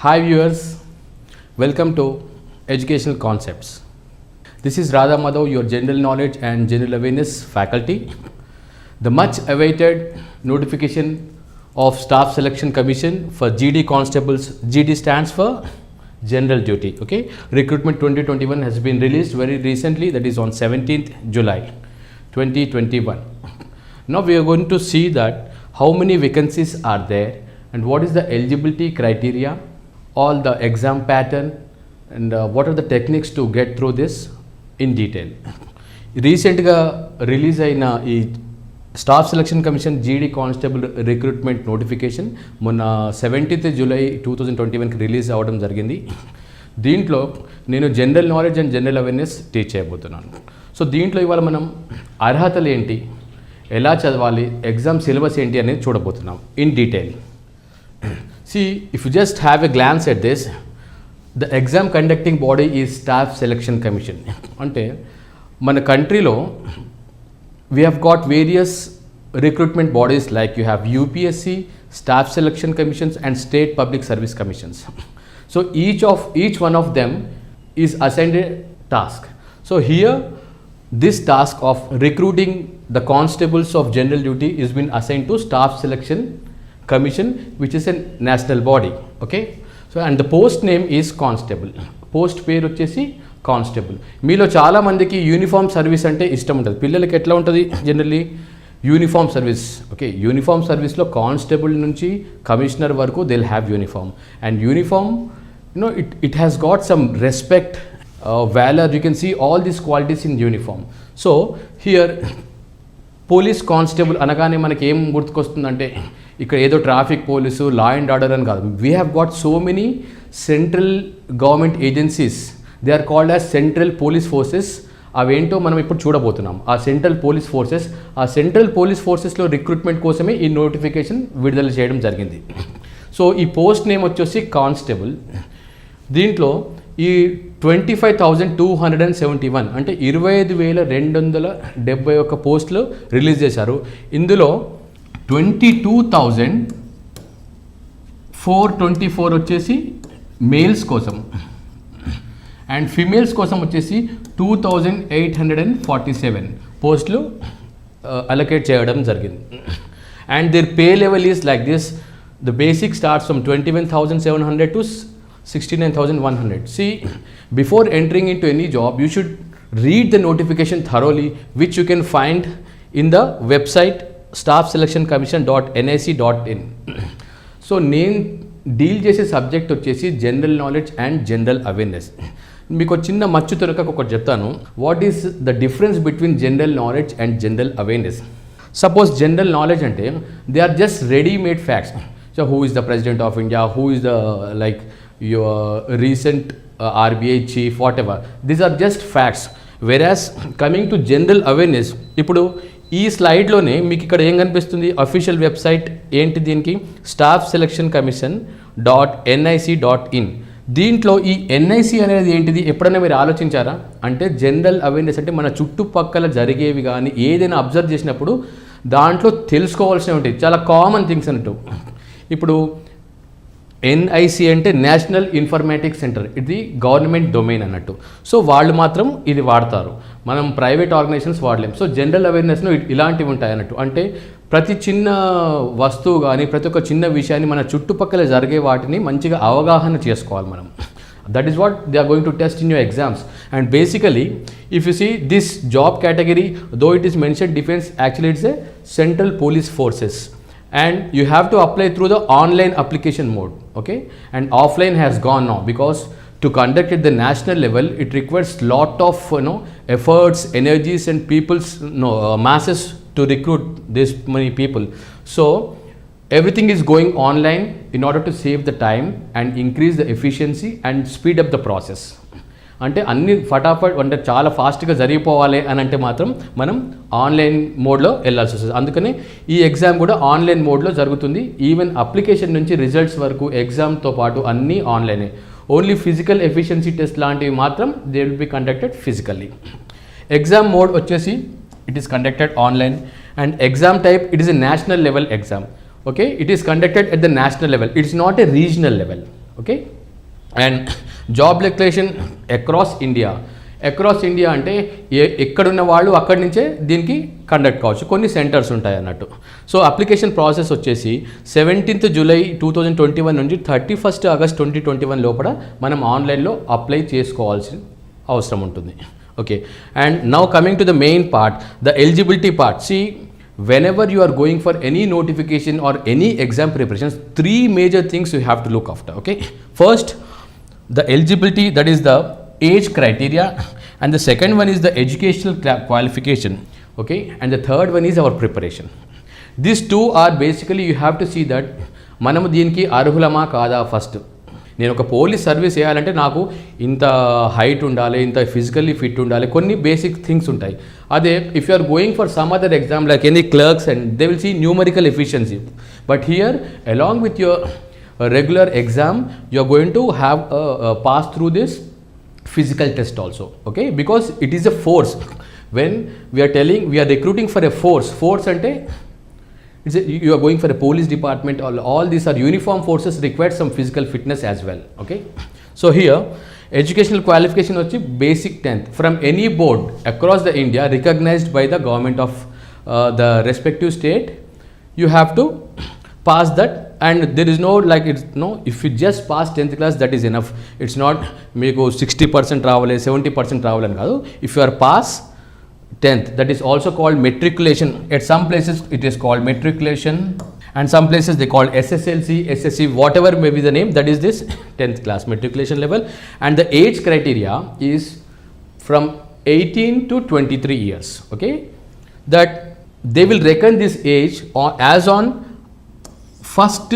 Hi viewers, welcome to Educational Concepts. This is Radha Madhav, your General Knowledge and General Awareness faculty. The much awaited notification of Staff Selection Commission for GD Constables. GD stands for General Duty. Okay, Recruitment 2021 has been released very recently, that is on 17th July 2021. Now we are going to see that how many vacancies are there and what is the eligibility criteria, all the exam pattern, and what are the techniques to get through this in detail. రీసెంట్గా release అయిన ఈ staff selection commission జీడీ constable recruitment notification మొన్న 17th July 2021కి release అవ్వడం జరిగింది. దీంట్లో నేను general knowledge and general awareness teach చేయబోతున్నాను. సో దీంట్లో ఇవాళ మనం అర్హతలు ఏంటి, ఎలా చదవాలి, ఎగ్జామ్ సిలబస్ ఏంటి అనేది చూడబోతున్నాం in detail. See, if you just have a glance at this, the exam conducting body is Staff Selection Commission. అంటే మన కంట్రీలో we have got various recruitment bodies like you have UPSC, Staff Selection Commissions and State Public Service Commissions. So each one of them is assigned a task. So here this task of recruiting the constables of general duty is been assigned to Staff Selection Commission, which is a national body. Okay, so and the post name is constable. Post పేరు వచ్చేసి constable. మీలో చాలామందికి uniform service అంటే ఇష్టం ఉంటుంది. పిల్లలకి ఎట్లా ఉంటుంది generally uniform service. Okay, uniform సర్వీస్లో కానిస్టేబుల్ నుంచి కమిషనర్ వరకు they will have uniform. And uniform it has got some respect, valor, you can see all these qualities in uniform. So here police constable అనగానే మనకి ఏం గుర్తుకొస్తుందంటే ఇక్కడ ఏదో traffic police, law and order అని కాదు. We have got so many central government agencies, they are called as central police forces. అవేంటో మనం ఇప్పుడు చూడబోతున్నాం. ఆ సెంట్రల్ పోలీస్ ఫోర్సెస్లో రిక్రూట్మెంట్ కోసమే ఈ నోటిఫికేషన్ విడుదల చేయడం జరిగింది. సో ఈ పోస్ట్ నేమ్ వచ్చేసి కానిస్టేబుల్. దీంట్లో ఈ 25,271 అంటే 25,271 పోస్టులు రిలీజ్ చేశారు. ఇందులో 22,424 వచ్చేసి మేల్స్ కోసం అండ్ ఫిమేల్స్ కోసం వచ్చేసి 2,847 పోస్టులు అలొకేట్ చేయడం జరిగింది. And their pay level is like this. The basic starts from 21,700 to 69,100. See, before entering into any job, you should read the notification thoroughly, which you can find in the website staffselectioncommission.nic.in. So నేను deal చేసే subject వచ్చేసి general knowledge and general awareness. మీకు చిన్న మచ్చు తొరక ఒకటి చెప్తాను. What is the difference between general knowledge and general awareness? Suppose general knowledge అంటే they are just readymade facts. So who is the president of India, who is the like your recent RBI chief, whatever. These are just facts. Whereas coming to general awareness, ఇప్పుడు ఈ స్లైడ్లోనే మీకు ఇక్కడ ఏం కనిపిస్తుంది? Official website ఏంటి దీనికి? staffselectioncommission.nic.in. దీంట్లో ఈ ఎన్ఐసి అనేది ఏంటిది ఎప్పుడైనా మీరు ఆలోచించారా? అంటే జనరల్ అవేర్నెస్ అంటే మన చుట్టుపక్కల జరిగేవి కానీ ఏదైనా అబ్జర్వ్ చేసినప్పుడు దాంట్లో తెలుసుకోవాల్సినవి ఉంటాయి, చాలా కామన్ థింగ్స్ అన్నట్టు. ఇప్పుడు ఎన్ఐసి అంటే నేషనల్ ఇన్ఫర్మేటిక్స్ సెంటర్, ఇది గవర్నమెంట్ డొమైన్ అన్నట్టు. సో వాళ్ళు మాత్రం ఇది వాడతారు, మనం ప్రైవేట్ ఆర్గనైజేషన్స్ వాడలేం. సో జనరల్ అవేర్నెస్లో ఇలాంటివి ఉంటాయి అన్నట్టు. అంటే ప్రతి చిన్న వస్తువు కానీ ప్రతి ఒక్క చిన్న విషయాన్ని మన చుట్టుపక్కల జరిగే వాటిని మంచిగా అవగాహన చేసుకోవాలి మనం. That is what they are going to test in your exams. And basically, if you see this job category, though it is mentioned defense, actually it's a central police forces. And you have to apply through the online application mode, okay? And offline has gone now because to conduct at the national level, it requires lot of efforts, energies and people's masses to recruit this many people. So everything is going online in order to save the time and increase the efficiency and speed up the process. అంటే అన్ని ఫటాఫట్ అంటే చాలా ఫాస్ట్గా జరిగిపోవాలి అని అంటే మాత్రం మనం ఆన్లైన్ మోడ్లో వెళ్ళాల్సి వస్తుంది. అందుకనే ఈ ఎగ్జామ్ కూడా ఆన్లైన్ మోడ్లో జరుగుతుంది. ఈవెన్ అప్లికేషన్ నుంచి రిజల్ట్స్ వరకు ఎగ్జామ్తో పాటు అన్నీ ఆన్లైనే. ఓన్లీ ఫిజికల్ ఎఫిషియన్సీ టెస్ట్ లాంటివి మాత్రం they will be conducted physically. Exam mode వచ్చేసి it is conducted online and exam type it is a national level exam. Okay, it is conducted at the national level. It is not a regional level. Okay. And job declaration across India అంటే ఎక్కడున్న వాళ్ళు అక్కడి నుంచే దీనికి conduct కావచ్చు, కొన్ని centres ఉంటాయి అన్నట్టు. సో అప్లికేషన్ ప్రాసెస్ వచ్చేసి 17th July 2021 నుంచి 31st August 2021 లోపల మనం ఆన్లైన్లో అప్లై చేసుకోవాల్సిన అవసరం ఉంటుంది. Okay. And now coming to the main part, the eligibility part. See whenever you are going for any notification or any exam preparations, 3 major things you have to look after. Okay. First, the eligibility, that is the age criteria, and the second one is the educational qualification. Okay. And the third one is our preparation. These two are basically, you have to see that మనము దీనికి అర్హులమా కాదా. First నేను ఒక police service చేయాలంటే నాకు ఇంత height ఉండాలి, ఇంత ఫిజికల్లీ ఫిట్ ఉండాలి, కొన్ని బేసిక్ థింగ్స్ ఉంటాయి. అదే if you are going for some other exam like any clerks and they will see numerical efficiency, but here along with your regular exam you are going to have pass through this physical test also. Okay, because it is a force. When we are telling we are recruiting for a force ante you are going for a police department, all these are uniform forces, require some physical fitness as well. Okay, so here educational qualification vachi basic 10th from any board across the India recognized by the government of the respective state. You have to pass that, and there is no like it's no, if you just pass 10th class that is enough. It's not meeku 60% రావాలి 70% రావాలని కాదు. If you are pass 10th, that is also called matriculation. At some places it is called matriculation, and some places they call SSLC, SSC, whatever may be the name, that is this 10th class matriculation level. And the age criteria is from 18 to 23 years. Okay, that they will reckon this age as on 1st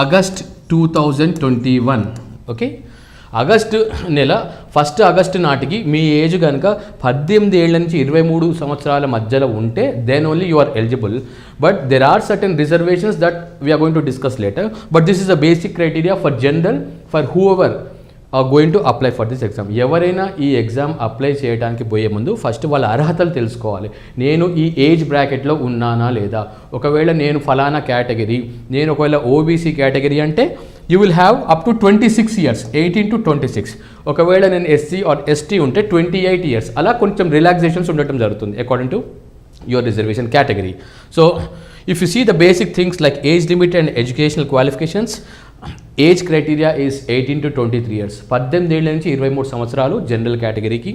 August 2021. Okay, August నెల 1st August నాటికి మీ age కనుక 18 ఏళ్ల నుంచి 23 సంవత్సరాల మధ్యలో ఉంటే then only you are eligible. But there are certain reservations that we are going to discuss later. But this is the basic criteria for general for whoever are going to apply for this exam. ఎవరైనా ఈ exam apply చేయడానికి పోయే ముందు first వాళ్ళ అర్హతలు తెలుసుకోవాలి. నేను ఈ ఏజ్ బ్రాకెట్లో ఉన్నానా లేదా, ఒకవేళ నేను ఫలానా కేటగిరీ, నేను ఒకవేళ ఓబీసీ కేటగిరీ అంటే you will have up to 26 years, 18 to 26. ఒకవేళ నేను ఎస్సీ ఆర్ ఎస్టీ ఉంటే 28 years. అలా కొంచెం రిలాక్సేషన్స్ ఉండటం జరుగుతుంది according to your reservation category. So if you see the basic things like age limit and educational qualifications, age criteria is 18 to 23 years. 18 ఏళ్ళ నుంచి 23 సంవత్సరాలు జనరల్ కేటగిరీకి.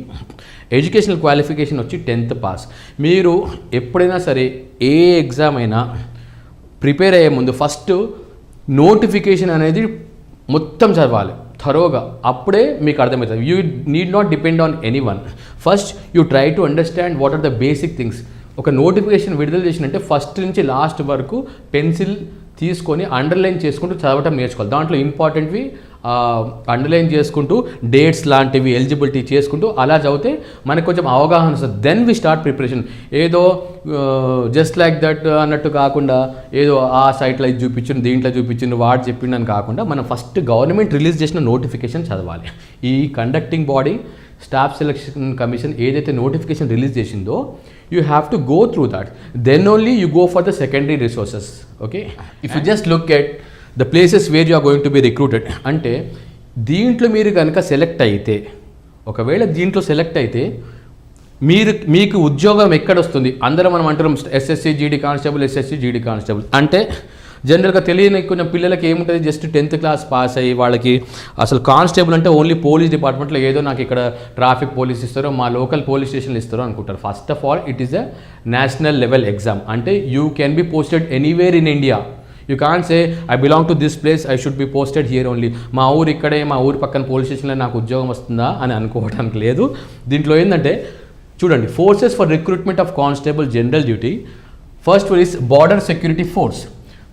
ఎడ్యుకేషనల్ క్వాలిఫికేషన్ వచ్చి 10th పాస్. మీరు ఎప్పుడైనా సరే ఏ ఎగ్జామ్ అయినా ప్రిపేర్ అయ్యే ముందు ఫస్ట్ నోటిఫికేషన్ అనేది మొత్తం చదవాలి థరోగా, అప్పుడే మీకు అర్థమవుతుంది. You need not depend on any one. First you try to understand what are the basic things. ఒక నోటిఫికేషన్ విడుదల చేసినంటే ఫస్ట్ నుంచి లాస్ట్ వరకు పెన్సిల్ తీసుకొని అండర్లైన్ చేసుకుంటూ చదవటం నేర్చుకోవాలి. దాంట్లో ఇంపార్టెంట్వి అండర్లైన్ చేసుకుంటూ డేట్స్ లాంటివి ఎలిజిబిలిటీ చేసుకుంటూ అలా చదివితే మనకు కొంచెం అవగాహన వస్తుంది. Then we start preparation. ఏదో జస్ట్ లైక్ దట్ అన్నట్టు కాకుండా ఏదో ఆ సైట్లో ఇది చూపించింది, దీంట్లో చూపించింది, వాడు చెప్పిండు అని కాకుండా మనం ఫస్ట్ గవర్నమెంట్ రిలీజ్ చేసిన నోటిఫికేషన్ చదవాలి. ఈ conducting body staff selection commission ఏదైతే నోటిఫికేషన్ రిలీజ్ చేసిందో you have to go through that, then only you go for the secondary resources. Okay, if you just look at the places where you are going to be recruited, అంటే దీంట్లో మీరు కనుక select అయితే, ఒకవేళ దీంట్లో select అయితే మీకు ఉద్యోగం ఎక్కడ వస్తుంది? అందరం మనం అంటున్నాం SSC GD constable, SSC GD constable అంటే జనరల్గా తెలియని కొంచెం పిల్లలకి ఏముంటుంది, జస్ట్ 10th class పాస్ అయ్యి వాళ్ళకి అసలు కానిస్టేబుల్ అంటే ఓన్లీ పోలీస్ డిపార్ట్మెంట్లో ఏదో నాకు ఇక్కడ ట్రాఫిక్ పోలీస్ ఇస్తారో మా లోకల్ పోలీస్ స్టేషన్లు ఇస్తారో అనుకుంటారు. First of all it is a national level exam. అంటే you can be posted anywhere in India. You can't say I belong to this place, I should be posted here only. మా ఊరు ఇక్కడే, మా ఊరు పక్కన పోలీస్ స్టేషన్లో నాకు ఉద్యోగం వస్తుందా అని అనుకోవడానికి లేదు. దీంట్లో ఏంటంటే చూడండి, forces for recruitment of constable general duty. First one is border security force.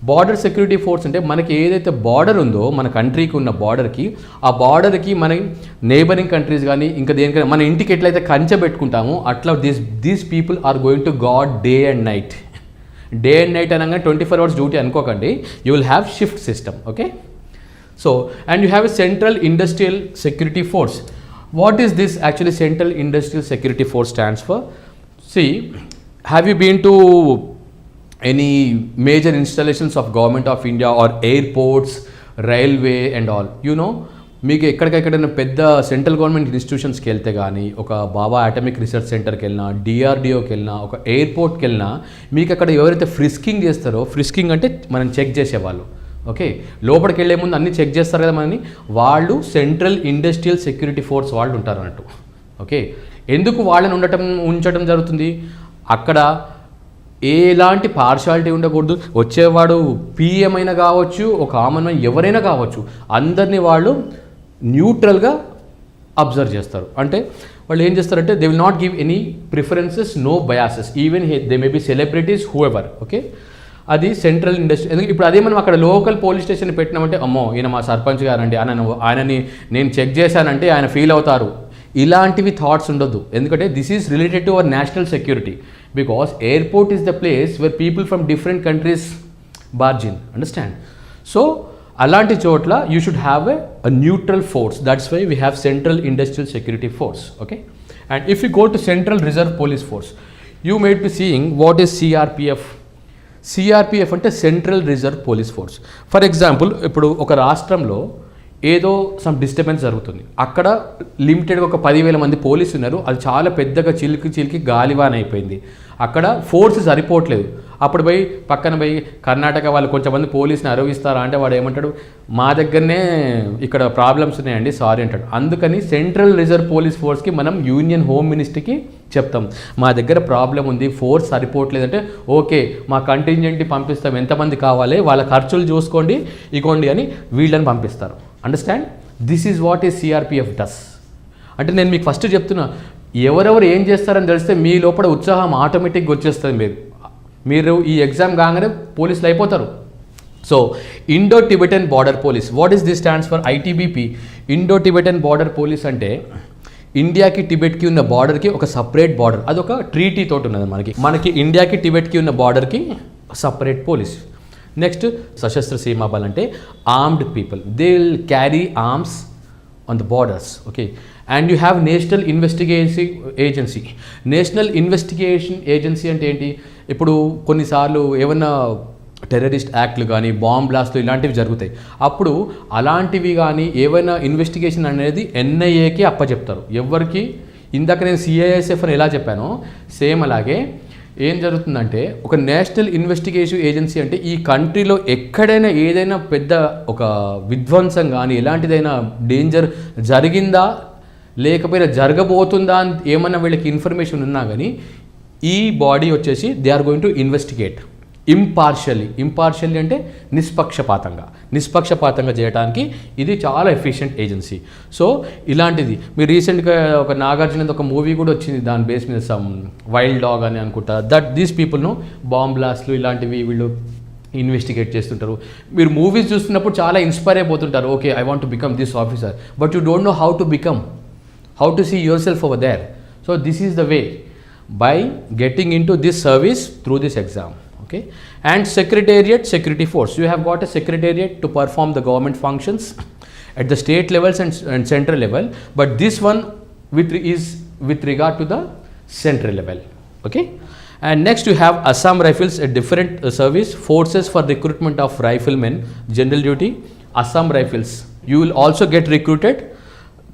Border security force అంటే మనకి ఏదైతే బార్డర్ ఉందో మన కంట్రీకి ఉన్న బార్డర్కి, ఆ బార్డర్కి మన నేబరింగ్ కంట్రీస్ కానీ ఇంకా దేనికైనా మన ఇంటికి ఎట్లయితే కంచె పెట్టుకుంటామో అట్లా these people are going to guard day and night. Day and night అనగా 24 hours డ్యూటీ అనుకోకండి, you will have shift system. Okay, so and you have a central industrial security force. What is this actually? Central industrial security force stands for, see, have you been to any major installations of government of India or airports railway and all మీకు ఎక్కడికెక్కడైనా పెద్ద central government ఇన్స్టిట్యూషన్స్కి వెళ్తే కానీ, ఒక బాబా atomic research సెంటర్కి వెళ్ళినా, డిఆర్డిఓకి వెళ్ళినా, ఒక ఎయిర్పోర్ట్కి వెళ్ళినా, మీకు అక్కడ ఎవరైతే ఫ్రిస్కింగ్ చేస్తారో, ఫ్రిస్కింగ్ అంటే మనం చెక్ చేసేవాళ్ళు, ఓకే, లోపలికి వెళ్ళే ముందు అన్నీ చెక్ చేస్తారు కదా మనని, వాళ్ళు సెంట్రల్ ఇండస్ట్రియల్ సెక్యూరిటీ ఫోర్స్ వాళ్ళు ఉంటారు అన్నట్టు, ఓకే. ఎందుకు వాళ్ళని ఉంచడం జరుగుతుంది? అక్కడ ఎలాంటి పార్షాలిటీ ఉండకూడదు. వచ్చేవాడు పిఎం అయినా కావచ్చు, ఒక కామన్ మ్యాన్ ఎవరైనా కావచ్చు, అందరినీ వాళ్ళు న్యూట్రల్గా అబ్జర్వ్ చేస్తారు. అంటే వాళ్ళు ఏం చేస్తారంటే they will not give any preferences, no biases, even they may be celebrities whoever, okay. అది సెంట్రల్ ఇండస్ట్రీ. ఎందుకంటే ఇప్పుడు అదే మనం అక్కడ లోకల్ పోలీస్ స్టేషన్ పెట్టినామంటే, అమ్మో ఈయన మా సర్పంచ్ గారండి, ఆయనని నేను చెక్ చేశానంటే ఆయన ఫీల్ అవుతారు, ఇలాంటివి థాట్స్ ఉండొద్దు. ఎందుకంటే this is related to our national security, because airport is the place where people from different countries barge in, understand. So అలాంటి చోట్ల you should have a neutral force, that's why we have central industrial security force, okay. And if you go to central reserve police force, you made be seeing what is CRPF. CRPF అంటే central reserve police force. For example, ఇప్పుడు ఒక రాష్ట్రంలో ఏదో some disturbance జరుగుతుంది, అక్కడ లిమిటెడ్గా ఒక 10,000 మంది పోలీసు ఉన్నారు, అది చాలా పెద్దగా చిలికి గాలివాన్ అయిపోయింది, అక్కడ ఫోర్స్ సరిపోవట్లేదు. అప్పుడు పోయి పక్కన పోయి కర్ణాటక వాళ్ళు కొంచెంమంది పోలీసుని అరవిస్తారా అంటే వాడు ఏమంటాడు, మా దగ్గరనే ఇక్కడ ప్రాబ్లమ్స్ ఉన్నాయండి, సారీ అంటాడు. అందుకని సెంట్రల్ రిజర్వ్ పోలీస్ ఫోర్స్కి మనం యూనియన్ హోమ్ మినిస్ట్రీకి చెప్తాం, మా దగ్గర ప్రాబ్లం ఉంది, ఫోర్స్ సరిపోవట్లేదంటే ఓకే మా కంటింజెంట్ని పంపిస్తాం, ఎంతమంది కావాలి వాళ్ళ ఖర్చులు చూసుకోండి ఇగోండి అని వీళ్ళని పంపిస్తారు. Understand, this is what is CRPF does. అంటే నేను మీకు ఫస్ట్ చెప్తున్నా, ఎవరెవరు ఏం చేస్తారని తెలిస్తే మీ లోపల ఉత్సాహం ఆటోమేటిక్గా వచ్చేస్తుంది. మీరు ఈ ఎగ్జామ్ కాగానే పోలీసులు అయిపోతారు. So Indo Tibetan border police, what is this stands for ITBP. Indo Tibetan border police అంటే ఇండియాకి టిబెట్కి ఉన్న బార్డర్కి ఒక సపరేట్ బార్డర్, అదొక ట్రీటీ తోటి ఉన్నది మనకి ఇండియాకి టిబెట్కి ఉన్న బార్డర్కి separate police. Next Sashastra Seema బల్ అంటే armed people, they will carry arms on the borders, okay. And you have national investigation agency. National investigation agency అంటే ఏంటి, ఇప్పుడు కొన్నిసార్లు ఏమన్నా టెర్రరిస్ట్ యాక్ట్లు కానీ బాంబ్ బ్లాస్ట్లు ఇలాంటివి జరుగుతాయి, అప్పుడు అలాంటివి కానీ ఏవైనా ఇన్వెస్టిగేషన్ అనేది ఎన్ఐఏకి అప్పచెప్తారు. ఎవరికి, ఇందాక నేను సిఐఎస్ఎఫ్ అని ఎలా చెప్పానో సేమ్ అలాగే ఏం జరుగుతుందంటే, ఒక నేషనల్ ఇన్వెస్టిగేషన్ ఏజెన్సీ అంటే ఈ కంట్రీలో ఎక్కడైనా ఏదైనా పెద్ద ఒక విధ్వంసం కానీ ఎలాంటిదైనా డేంజర్ జరిగిందా లేకపోయినా జరగబోతుందా అని ఏమన్నా వీళ్ళకి ఇన్ఫర్మేషన్ ఉన్నా కానీ ఈ బాడీ వచ్చేసి they are going to investigate impartially అంటే నిష్పక్షపాతంగా చేయడానికి ఇది చాలా ఎఫిషియెంట్ ఏజెన్సీ. సో ఇలాంటిది మీరు రీసెంట్గా ఒక నాగార్జున ఒక మూవీ కూడా వచ్చింది దాని బేస్ మీద, సమ్ వైల్డ్ డాగ్ అని అనుకుంటా, దట్ దీస్ పీపుల్ను బాంబ్ బ్లాస్ట్లు ఇలాంటివి వీళ్ళు ఇన్వెస్టిగేట్ చేస్తుంటారు. మీరు మూవీస్ చూస్తున్నప్పుడు చాలా ఇన్స్పైర్ అయిపోతుంటారు, okay I want to become this officer, but you don't know how to see yourself over there. So this is the way, by getting into this service through this exam, okay. And secretariat security force, you have got a secretariat to perform the government functions at the state levels and central level, but this one is with regard to the central level, okay. And next you have Assam Rifles, a different service, forces for recruitment of riflemen, general duty, Assam Rifles. You will also get recruited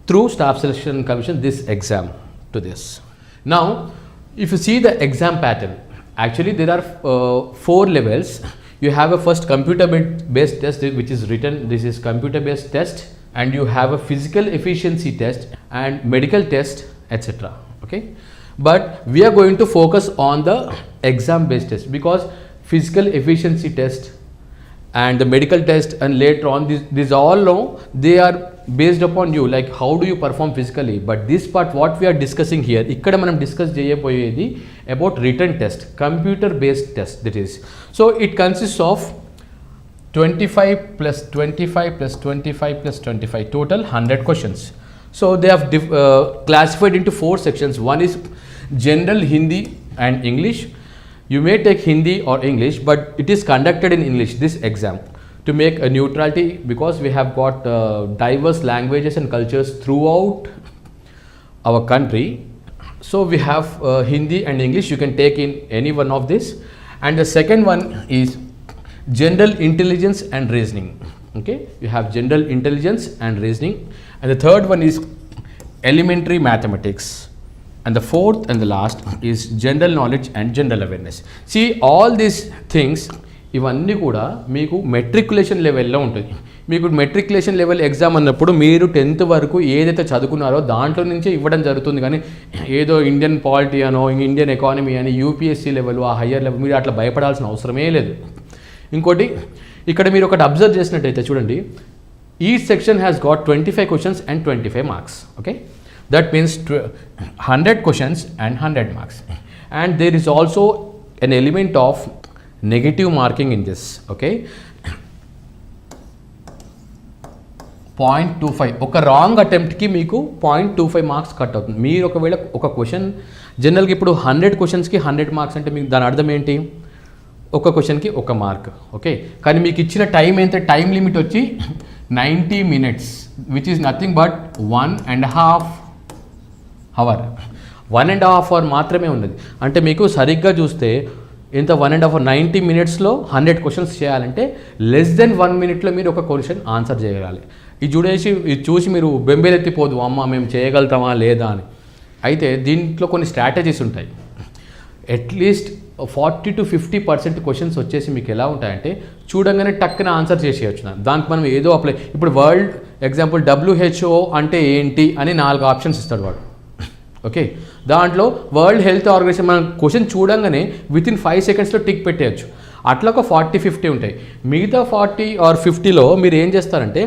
through Staff Selection Commission this exam to this. Now if you see the exam pattern, actually there are 4 levels. You have a first computer based test which is written, this is computer based test, and you have a physical efficiency test and medical test, etc. Okay, but we are going to focus on the exam based test because physical efficiency test and the medical test and later on this all know they are based upon you, like how do you perform physically. But this part what we are discussing here, ikkada manam discuss cheyaboyedi about written test, computer based test, that is. So it consists of 25 plus 25 plus 25 plus 25, total 100 questions. So they have classified into 4 sections. One is general Hindi and English. You may take Hindi or English, but it is conducted in English, this exam, to make a neutrality, because we have got diverse languages and cultures throughout our country. So we have Hindi and English, you can take in any one of this. And the second one is general intelligence and reasoning, Okay, you have general intelligence and reasoning, and the third one is elementary mathematics, and the fourth and the last is general knowledge and general awareness. See, all these things ఇవన్నీ కూడా మీకు matriculation లెవెల్లో ఉంటుంది. మీకు matriculation level exam అన్నప్పుడు మీరు 10th వరకు ఏదైతే చదువుకున్నారో దాంట్లో నుంచే ఇవ్వడం జరుగుతుంది, కానీ ఏదో ఇండియన్ పాలిటీ అనో ఇండియన్ ఎకానమీ అని యూపీఎస్సీ లెవెల్ ఆ హయ్యర్ లెవెల్ మీరు అట్లా భయపడాల్సిన అవసరమే లేదు. ఇంకోటి ఇక్కడ మీరు ఒకటి అబ్జర్వ్ చేసినట్టయితే చూడండి, each section has got 25 questions and 25 marks. Okay, that means 100 questions and 100 marks, and there is also an element of negative marking in this. Okay, 0.25 ఒక రాంగ్ అటెంప్ట్కి మీకు 0.25 మార్క్స్ కట్ అవుతుంది. మీరు ఒకవేళ ఒక క్వశ్చన్ జనరల్గా ఇప్పుడు 100 క్వశ్చన్స్కి 100 మార్క్స్ అంటే మీకు దాని అర్థం ఏంటి, ఒక క్వశ్చన్కి 1 మార్క్. ఓకే, కానీ మీకు ఇచ్చిన టైం ఎంత, టైం లిమిట్ వచ్చి 90 minutes, which is nothing but 1.5 hour. 1.5 hour మాత్రమే ఉన్నది. అంటే మీకు సరిగ్గా చూస్తే ఎంత 1.5 hour 90 minutesలో 100 క్వశ్చన్స్ చేయాలంటే లెస్ దెన్ 1 minute మీరు ఒక క్వశ్చన్ ఆన్సర్ చేయగలాలి. ఇది చూసి మీరు బెంబేలెత్తిపోదు, అమ్మ మేము చేయగలుగుతామా లేదా అని. అయితే దీంట్లో కొన్ని స్ట్రాటజీస్ ఉంటాయి. అట్లీస్ట్ 40 to 50% క్వశ్చన్స్ వచ్చేసి మీకు ఎలా ఉంటాయంటే చూడంగానే టక్కున ఆన్సర్ చేసేయచ్చు. దానికి మనం ఏదో అప్లై, ఇప్పుడు వరల్డ్ ఎగ్జాంపుల్ WHO అంటే ఏంటి అని 4 ఆప్షన్స్ ఇస్తాడు వాడు. ఓకే, దాంట్లో వరల్డ్ హెల్త్ ఆర్గనైజేషన్ మనం క్వశ్చన్ చూడంగానే విత్ ఇన్ 5 secondsలో టిక్ పెట్టేయచ్చు. అట్లా ఒక 40-50 ఉంటాయి. మిగతా 40 or 50లో మీరు ఏం చేస్తారంటే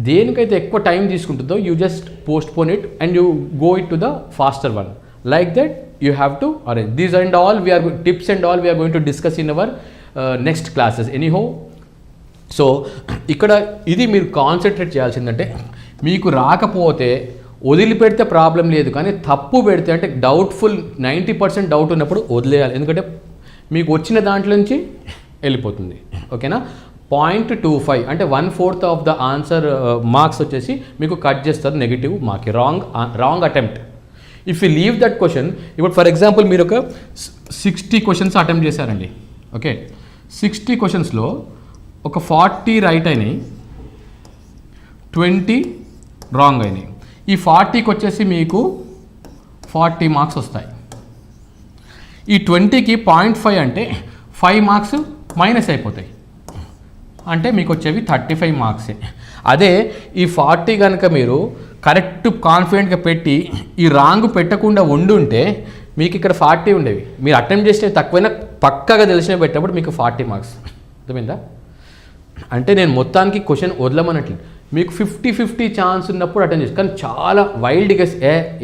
దేనికైతే ఎక్కువ టైం తీసుకుంటుందో you just postpone it and you go it to the faster one. Like that you have to arrange these and all we are tips and all we are going to discuss in our next classes anyhow. So ఇక్కడ ఇది మీరు concentrate చేయాల్సిందంటే మీకు రాకపోతే వదిలిపెడితే problem లేదు, కానీ తప్పు పెడితే అంటే డౌట్ఫుల్ 90% డౌట్ ఉన్నప్పుడు వదిలేయాలి, ఎందుకంటే మీకు వచ్చిన దాంట్లో నుంచి వెళ్ళిపోతుంది. ఓకేనా, 0.25 అంటే 1/4 ఆఫ్ ద ఆన్సర్ మార్క్స్ వచ్చేసి మీకు కట్ చేస్తారు negative mark, wrong attempt. If you leave that question, ఇప్పుడు ఫర్ ఎగ్జాంపుల్ మీరు ఒక 60 క్వశ్చన్స్ అటెంప్ట్ చేశారండి. ఓకే, 60 క్వశ్చన్స్లో ఒక 40 రైట్ అయినాయి, 20 రాంగ్ అయినాయి. ఈ 40కి వచ్చేసి మీకు 40 మార్క్స్ వస్తాయి. ఈ 20కి 0.5 అంటే 5 మార్క్స్ మైనస్ అయిపోతాయి, అంటే మీకు వచ్చేవి 35 మార్క్సే. అదే ఈ 40 కనుక మీరు కరెక్ట్ కాన్ఫిడెంట్గా పెట్టి ఈ రాంగ్ పెట్టకుండా ఉండుంటే మీకు ఇక్కడ 40 ఉండేవి. మీరు అటెంప్ట్ చేసినవి తక్కువైనా పక్కగా తెలిసినవి పెట్టినప్పుడు మీకు 40 మార్క్స్. అర్థమైందా? అంటే నేను మొత్తానికి క్వశ్చన్ వదలమన్నట్లేదు, మీకు 50-50 ఛాన్స్ ఉన్నప్పుడు అటెండ్ చేసి, కానీ చాలా వైల్డ్గా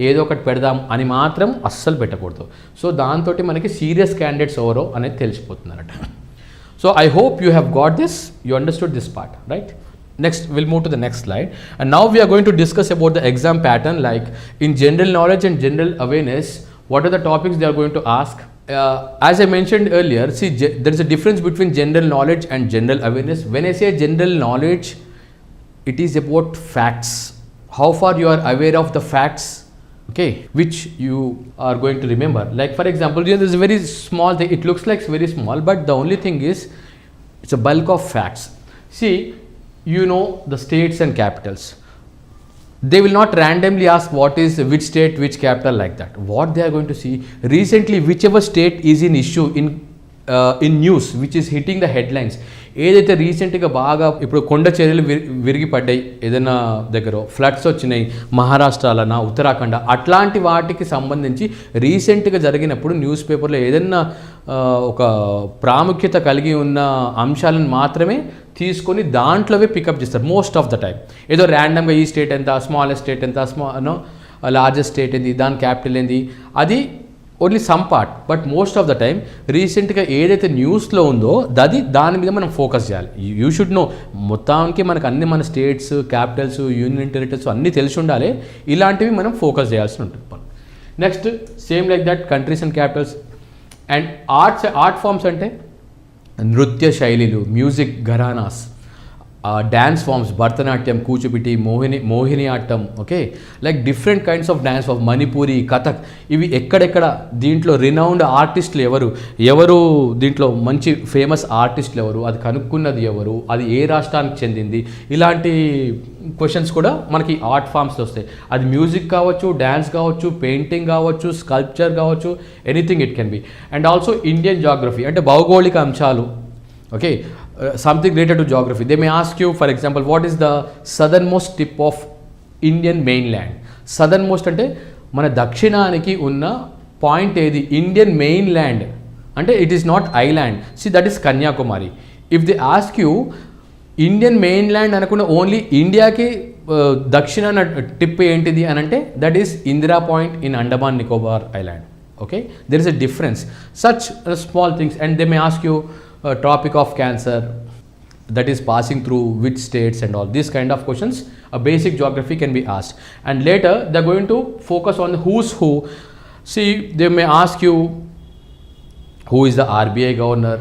ఏదో ఒకటి పెడదాం అని మాత్రం అస్సలు పెట్టకూడదు. సో దాంతో మనకి సీరియస్ క్యాండిడేట్స్ ఎవరో అనేది తెలిసిపోతుందన్నమాట. So I hope you have got this, you understood this part, right? Next, we'll move to the next slide. And now we are going to discuss about the exam pattern, like in general knowledge and general awareness, what are the topics they are going to ask. As I mentioned earlier, see, there is a difference between general knowledge and general awareness. When I say general knowledge, it is about facts. How far you are aware of the facts, okay, which you are going to remember. Like for example, there is a very small thing, it looks like very small, but the only thing is it's a bulk of facts. See, you know the states and capitals. They will not randomly ask what is which state, which capital, like that. What they are going to see, recently whichever state is in issue in news, which is hitting the headlines. ఏదైతే రీసెంట్గా బాగా ఇప్పుడు కొండ చర్యలు విరిగి పడ్డాయి, ఏదైనా దగ్గర ఫ్లడ్స్ వచ్చినాయి, మహారాష్ట్రలనా ఉత్తరాఖండ్, అట్లాంటి వాటికి సంబంధించి రీసెంట్గా జరిగినప్పుడు న్యూస్ పేపర్లో ఏదైనా ఒక ప్రాముఖ్యత కలిగి ఉన్న అంశాలను మాత్రమే తీసుకొని దాంట్లోవే పికప్ చేస్తారు మోస్ట్ ఆఫ్ ద టైం. ఏదో ర్యాండమ్గా ఈ స్టేట్ ఎంత, స్మాలెస్ట్ స్టేట్ ఎంత, లార్జెస్ట్ స్టేట్ ఏంది, దాని క్యాపిటల్ ఏంది, అది only some part. But most of the time రీసెంట్గా ఏదైతే న్యూస్లో ఉందో దాని మీద మనం ఫోకస్ చేయాలి. యూ షుడ్ నో, మొత్తానికి మనకు అన్ని మన స్టేట్స్, క్యాపిటల్స్, యూనియన్ టెరిటరీస్ అన్నీ తెలిసి ఉండాలి. ఇలాంటివి మనం ఫోకస్ చేయాల్సి ఉంటుంది. Next same like that countries and capitals. And art forms అంటే నృత్య శైలిలు, music gharanas, dance forms, Bharatanatyam, Kuchipudi, Mohiniyattam, okay, like different kinds of dance form, Manipuri, Kathak, ఇవి ఎక్కడెక్కడ దీంట్లో రినౌండ్ ఆర్టిస్టులు ఎవరు దీంట్లో మంచి ఫేమస్ ఆర్టిస్టులు ఎవరు, అది కనుక్కున్నది ఎవరు, అది ఏ రాష్ట్రానికి చెందింది, ఇలాంటి క్వశ్చన్స్ కూడా మనకి ఆర్ట్ ఫామ్స్లో వస్తాయి. అది మ్యూజిక్ కావచ్చు, డ్యాన్స్ కావచ్చు, పెయింటింగ్ కావచ్చు, స్కల్ప్చర్ కావచ్చు, anything it can be. And also Indian geography అంటే భౌగోళిక అంశాలు, okay, something related to geography. They may ask you, for example, what is the southernmost tip of Indian mainland? Southernmost అంటే మన దక్షిణానికి ఉన్న పాయింట్ ఏది, ఇండియన్ మెయిన్ ల్యాండ్ అంటే it is not island, see that is Kanyakumari. If they ask you Indian mainland అనకుండా only ఇండియాకి దక్షిణ tip ఏంటిది అని అంటే that is Indira point in Andaman Nicobar island. Okay, there is a difference, such small things. And they may ask you tropic of Cancer that is passing through which states and all these kind of questions. A basic geography can be asked, and later they are going to focus on who's who. See, they may ask you who is the RBI governor,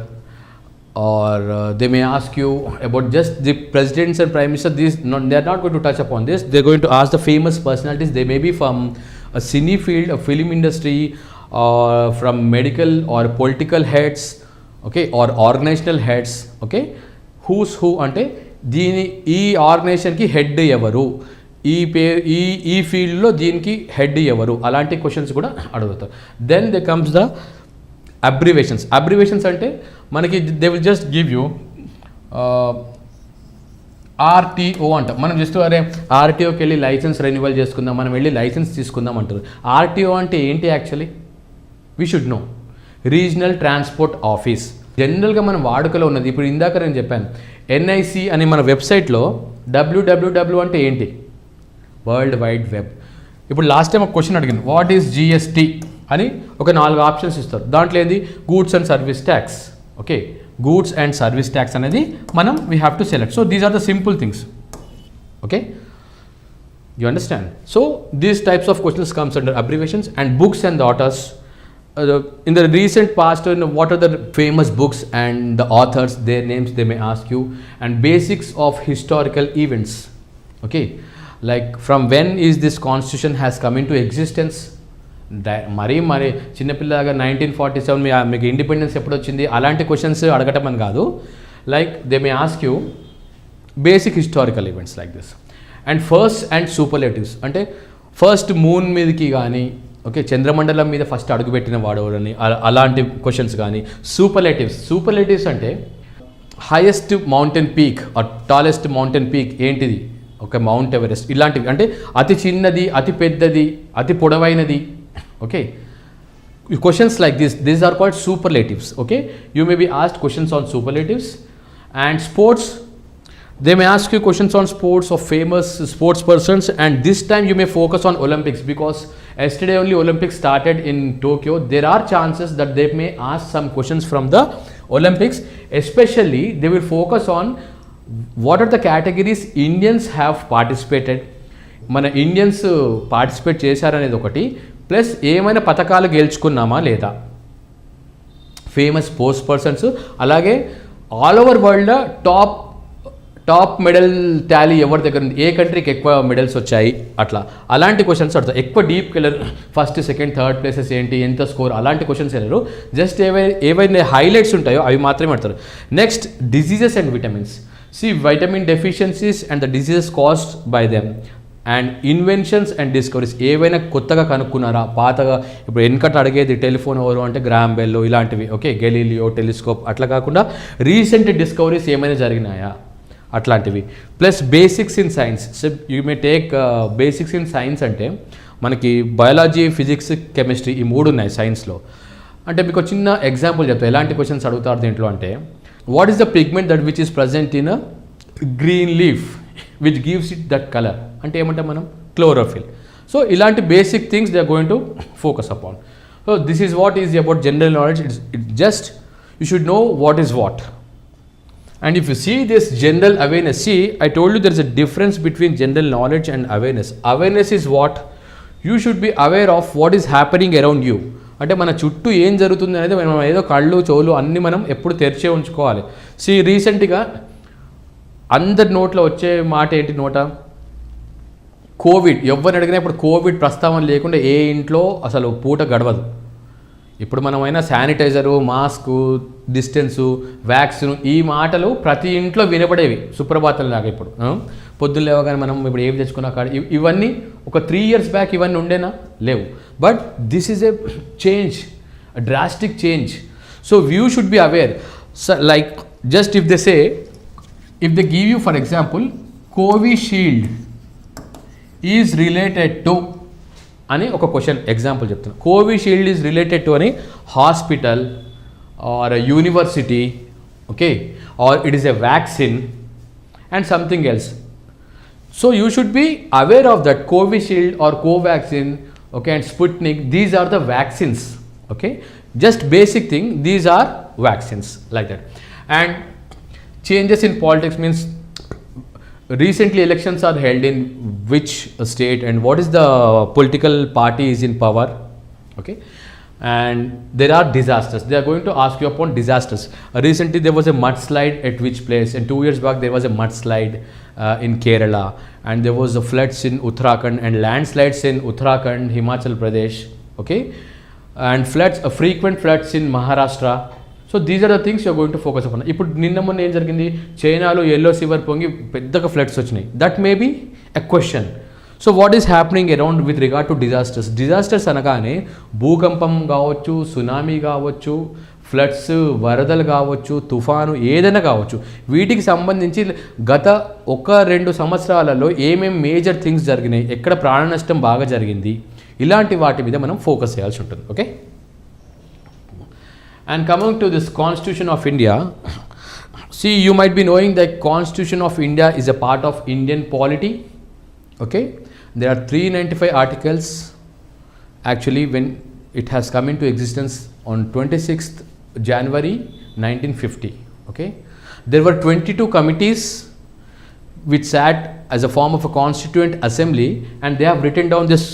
or they may ask you about just the presidents and prime minister. They are not going to touch upon this. They are going to ask the famous personalities. They may be from a cine field, a film industry, or from medical or political heads, okay, or organisational heads. Okay, whose who అంటే ఈ ఆర్గనైజేషన్కి head ఎవరు, ఈ ఫీల్డ్లో దీనికి head ఎవరు, అలాంటి questions కూడా అడుగుతారు. Then they comes the abbreviations అంటే మనకి they will just give you RTO అంటాం. మనం జస్ట్ అరే ఆర్టీఓకి వెళ్ళి లైసెన్స్ రెన్యువల్ చేసుకుందాం, మనం వెళ్ళి లైసెన్స్ తీసుకుందాం అంటారు. ఆర్టీఓ అంటే ఏంటి actually we should know. Regional transport office జనరల్గా మనం వాడుకలో ఉన్నది. ఇప్పుడు ఇందాక నేను చెప్పాను ఎన్ఐసి అని మన వెబ్సైట్లో డబ్ల్యూడబ్ల్యూడబ్ల్యూ అంటే ఏంటి, వరల్డ్ వైడ్ వెబ్. ఇప్పుడు లాస్ట్ టైం ఒక క్వశ్చన్ అడిగాను, వాట్ ఈస్ జిఎస్టీ అని ఒక 4 ఆప్షన్స్ ఇస్తారు. దాంట్లో ఏంది goods and service tax. Okay, goods and service tax అనేది మనం we have to select. So these are the simple things. Okay, you understand. So these types of questions comes under abbreviations. And books and the authors. In the recent past, what are the famous books and the authors, their names they may ask you, and basics of historical events. Okay, like from when is this constitution has come into existence. మరి చిన్నపిల్లగా 1947 మీకు independence ఎప్పుడు వచ్చింది అలాంటి questions అడగటం అని కాదు. Like they may ask you basic historical events like this. And first and superlatives అంటే first moon మీదకి కానీ, ఓకే, చంద్రమండలం మీద ఫస్ట్ అడుగుపెట్టిన వాడవరని అలాంటి క్వశ్చన్స్ కానీ. సూపర్లేటివ్స్ అంటే highest mountain peak or tallest mountain peak ఏంటిది, ఒక మౌంట్ ఎవరెస్ట్, ఇలాంటివి. అంటే అతి చిన్నది, అతి పెద్దది, అతి పొడవైనది. Okay, questions like these are called superlatives. Okay, you may be asked questions on superlatives. And sports, they may ask you questions on sports of famous sports persons, and this time you may focus on Olympics because yesterday only Olympics started in Tokyo. There are chances that they may ask some questions from the Olympics. Especially they will focus on what are the categories Indians have participated. మన Indians participate చేశారనేది ఒకటి, plus ఏమైనా పథకాలు గెలుచుకున్నామా లేదా, famous sports persons. అలాగే all over world top medal Tally ఎవరి దగ్గర ఉంది, ఏ కంట్రీకి ఎక్కువ మెడల్స్ వచ్చాయి, అట్లా అలాంటి క్వశ్చన్స్ అడుగుతారు. ఎక్కువ డీప్కి వెళ్ళరు, ఫస్ట్ సెకండ్ థర్డ్ ప్లేసెస్ ఏంటి, ఎంత స్కోర్, అలాంటి క్వశ్చన్స్ వెళ్ళరు. జస్ట్ ఏవైనా హైలైట్స్ ఉంటాయో అవి మాత్రమే అడతారు. Next diseases and vitamins. C vitamin deficiencies and the diseases caused by them. And inventions and discoveries, ఏవైనా కొత్తగా కనుక్కున్నారా, పాతగా. ఇప్పుడు వెనకట అడిగేది టెలిఫోన్ ఎవరు అంటే గ్రామ్ బెల్ ఇలాంటివి. ఓకే, గెలీలియో, టెలిస్కోప్, అట్లా కాకుండా రీసెంట్ డిస్కవరీస్ ఏమైనా జరిగినాయా అట్లాంటివి. Plus basics in science. So you may take basics in science అంటే మనకి బయాలజీ, ఫిజిక్స్, కెమిస్ట్రీ ఈ 3 ఉన్నాయి సైన్స్లో. అంటే మీకు చిన్న ఎగ్జాంపుల్ చెప్తాను ఎలాంటి క్వశ్చన్స్ అడుగుతారు దీంట్లో అంటే, what is the pigment that which is present in a green leaf which gives it that colour అంటే ఏమంటాం మనం, క్లోరోఫిల్. సో ఇలాంటి basic things they are going to focus upon. So this is what is about general knowledge. It's just you should know what is what. And if you see this general awareness, see, I told you there is a difference between general knowledge and awareness. Awareness is what you should be aware of what is happening around you. అంటే మన చుట్టూ ఏం జరుగుతుంది అనేది మనం ఏదో కళ్ళు చెవులు అన్నీ మనం ఎప్పుడు తెరిచే ఉంచుకోవాలి. రీసెంట్గా అందరి నోట్లో వచ్చే మాట ఏంటి నోట? కోవిడ్. ఎవరిని అడిగినా ఇప్పుడు కోవిడ్ ప్రస్తావన లేకుండా ఏ ఇంట్లో అసలు పూట గడవదు. ఇప్పుడు మనమైనా శానిటైజరు, మాస్కు, డిస్టెన్సు, వ్యాక్సిన్, ఈ మాటలు ప్రతి ఇంట్లో వినపడేవి సుప్రభాతం లాగా. ఇప్పుడు పొద్దున్న లేవగానే మనం ఇప్పుడు ఏవి తెచ్చుకున్నా కాడ ఇవన్నీ ఒక 3 years బ్యాక్ ఇవన్నీ ఉండేనా? లేవు. But this is a change, drastic change. So you should be aware. Like just if they say, if they give you for example Covishield is related to అని ఒక క్వశ్చన్ ఎగ్జాంపుల్ చెప్తున్నాను. Covishield is related to అని hospital or university, okay, or it is a vaccine and something else. So you should be aware of that. Covishield or Covaxin, okay, and Sputnik, these are the vaccines, okay, just basic thing, these are vaccines, like that. And changes in politics means recently elections are held in which state and what is the political party is in power, okay, and there are disasters. They are going to ask you upon disasters. Recently there was a mudslide at which place, and 2 years back there was a mudslide in Kerala, and there was a floods in Uttarakhand and landslides in Uttarakhand, Himachal Pradesh, okay, and floods, frequent floods in Maharashtra. So these are the things you are going to focus upon. ఇప్పుడు నిన్న మొన్న ఏం జరిగింది, చైనాలో yellow fever పొంగి పెద్దగా floods వచ్చినాయి. That may be a question. So what is happening around with regard to disasters? Disasters అనగానే భూకంపం కావచ్చు, సునామీ కావచ్చు, ఫ్లడ్స్, వరదలు కావచ్చు, తుఫాను, ఏదైనా కావచ్చు. వీటికి సంబంధించి గత 1-2 సంవత్సరాలలో ఏమేమి మేజర్ థింగ్స్ జరిగినాయి, ఎక్కడ ప్రాణ నష్టం బాగా జరిగింది, ఇలాంటి వాటి మీద మనం ఫోకస్ చేయాల్సి ఉంటుంది. Okay. And coming to this Constitution of India, see, you might be knowing that Constitution of India is a part of Indian polity. Okay, there are 395 articles. Actually, when it has come into existence on 26th January 1950. Okay, there were 22 committees which sat as a form of a constituent assembly, and they have written down this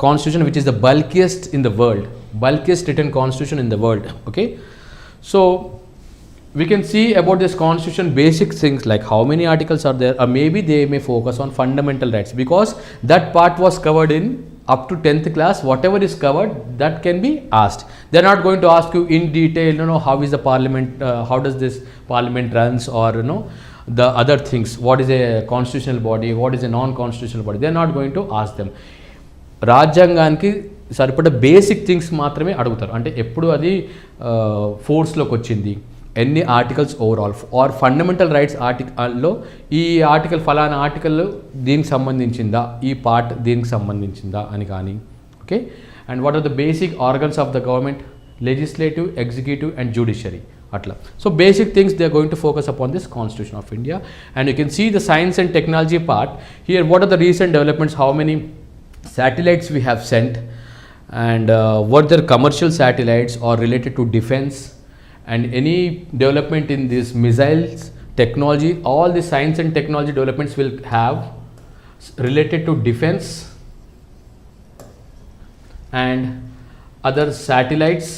constitution, which is the bulkiest in the world, bulkiest written constitution in the world. Okay, so we can see about this constitution basic things like how many articles are there, or maybe they may focus on fundamental rights, because that part was covered in up to 10th class. Whatever is covered, that can be asked. They are not going to ask you in detail, how is the parliament, how does this parliament runs, or the other things, what is a constitutional body, what is a non-constitutional body. They are not going to ask them. రాజ్యాంగానికి సరిపడ basic things మాత్రమే అడుగుతారు. అంటే ఎప్పుడు అది ఫోర్స్లోకి వచ్చింది, ఎన్ని articles overall, or fundamental rights ఆర్టికల్లో ఈ ఆర్టికల్ ఫలానా ఆర్టికల్ దీనికి సంబంధించిందా, ఈ పార్ట్ దీనికి సంబంధించిందా అని కానీ. Okay, and what are the basic organs of the government, legislative, executive and judiciary, అట్లా. So basic things they are going to focus upon this constitution of India. And you can see the science and technology part here. What are the recent developments, how many satellites we have sent, and what their commercial satellites are related to defense, and any development in these missiles technology, all the science and technology developments will have related to defense and other satellites.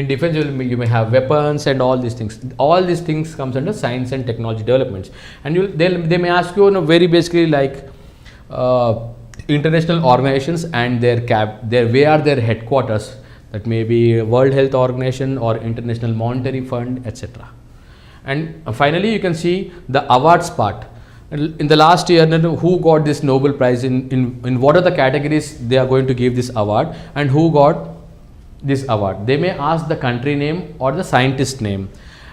In defense you may have weapons and all these things. All these things comes under science and technology developments. And they may ask you, very basically like international organizations and their where are their headquarters. That may be World Health Organization or International Monetary Fund, etc. And finally you can see the awards part. In the last year, who got this Nobel Prize, in what are the categories they are going to give this award, and who got this award. They may ask the country name or the scientist name.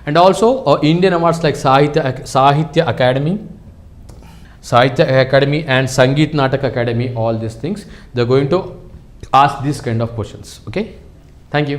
And also Indian awards like Sahitya Academy and Sangeet Natak Academy, all these things, they are going to ask this kind of questions. Okay, thank you.